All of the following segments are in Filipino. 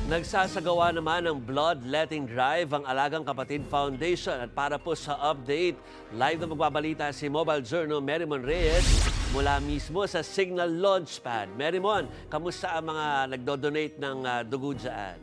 Nagsasagawa naman ng bloodletting drive ang Alagang Kapatid Foundation at para po sa update, live na magbabalita si Mobile Journal Merrimon Reyes mula mismo sa Signal Launchpad. Merrimon, kamusta ang mga nagdo-donate ng dugo dyan?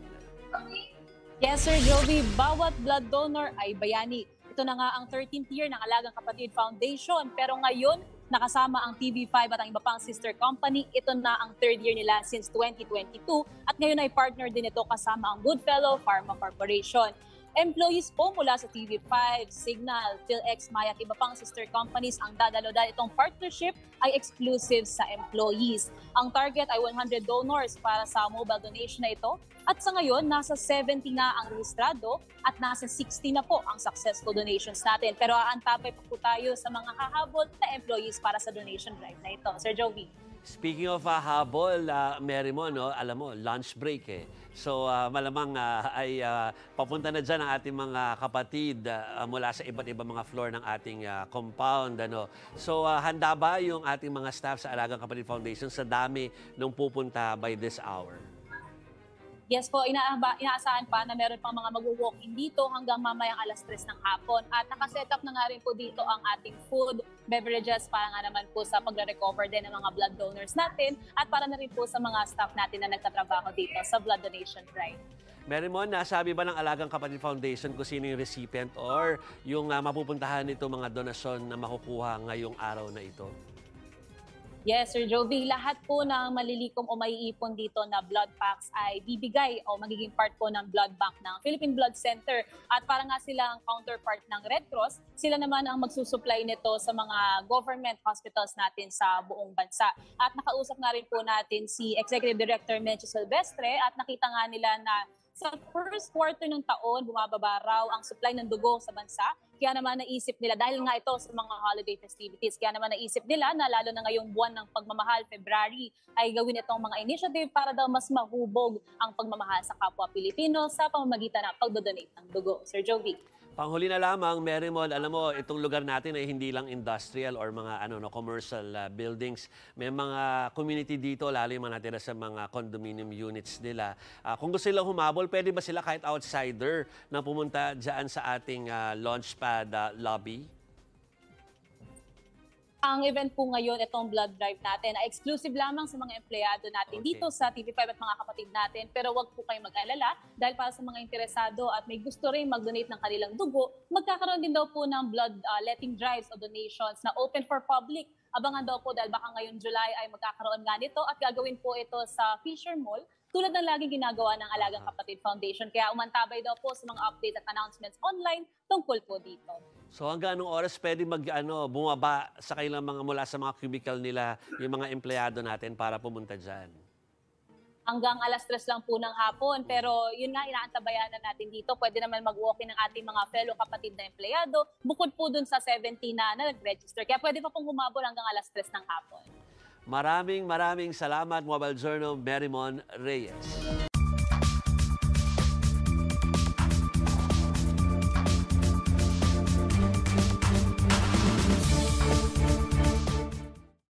Yes, Sir Jovi, bawat blood donor ay bayani. Ito na nga ang 13th year ng Alagang Kapatid Foundation. Pero ngayon, nakasama ang TV5 at ang iba pang sister company. Ito na ang 3rd year nila since 2022 at ngayon ay partner din ito kasama ang Goodfellow Pharma Corporation. Employees po mula sa TV5, Signal, PhilX, Maya at iba pang sister companies ang dadalo dahil itong partnership ay exclusive sa employees. Ang target ay 100 donors para sa mobile donation na ito. At sa ngayon, nasa 70 na ang rehistrado at nasa 60 na po ang successful donations natin. Pero aantabay pa po tayo sa mga hahabol na employees para sa donation drive na ito. Sir Jovi. Speaking of habol, Merrimon, no, alam mo, lunch break eh. So malamang ay papunta na dyan ang ating mga kapatid mula sa iba't ibang mga floor ng ating compound. Ano. So handa ba yung ating mga staff sa Alagang Kapatid Foundation sa dami nung pupunta by this hour? Yes po, inaasahan pa na meron pang mga mag-walk-in dito hanggang mamayang alas 3 ng hapon. At nakaset up na nga rin po dito ang ating food, beverages para nga naman po sa pagre-recover din ng mga blood donors natin at para na rin po sa mga staff natin na nagtatrabaho dito sa blood donation drive. Merrimon, nasabi ba ng Alagang Kapatid Foundation kung sino yung recipient or yung mapupuntahan nito mga donasyon na makukuha ngayong araw na ito? Yes, Sir Jovi, lahat po ng malilikom o maiipon dito na blood packs ay bibigay o magiging part po ng blood bank ng Philippine Blood Center. At para nga sila ang counterpart ng Red Cross, sila naman ang magsusupply nito sa mga government hospitals natin sa buong bansa. At nakausap nga rin po natin si Executive Director Menchie Silvestre at nakita nga nila na sa first quarter ng taon, bumababa raw ang supply ng dugo sa bansa. Kaya naman naisip nila, dahil nga ito sa mga holiday festivities, kaya naman naisip nila na lalo na ngayong buwan ng pagmamahal, February, ay gawin itong mga initiative para daw mas mahubog ang pagmamahal sa kapwa Pilipino sa pamamagitan ng pagdodonate ng dugo. Sir Jovi. Panghuli na lamang, Merrimon, alam mo, itong lugar natin ay hindi lang industrial or mga commercial buildings. May mga community dito, lalo yung mga natira sa mga condominium units nila. Kung gusto silang humabol, pwede ba sila kahit outsider na pumunta dyan sa ating launchpad lobby? Ang event po ngayon, itong blood drive natin, ay exclusive lamang sa mga empleyado natin dito sa TV5 at mga kapatid natin. Pero wag po kayong mag-alala dahil para sa mga interesado at may gusto rin mag-donate ng kanilang dugo, magkakaroon din daw po ng blood letting drives o donations na open for public. Abangan daw po dahil baka ngayong July ay magkakaroon nga nito at gagawin po ito sa Fisher Mall tulad ng laging ginagawa ng Alagang Kapatid Foundation. Kaya umantabay daw po sa mga updates at announcements online tungkol po dito. So hanggang anong oras pwede bumaba sa kailang mga mula sa mga cubicle nila yung mga empleyado natin para pumunta dyan? Hanggang alas 3 lang po ng hapon. Pero yun nga, inaantabayan na natin dito. Pwede naman mag-walk-in ng ating mga fellow kapatid na empleyado. Bukod po dun sa 70 na nag-register. Kaya pwede pa pong humabol hanggang alas 3 ng hapon. Maraming salamat, Mobile Journal Merrimon Reyes.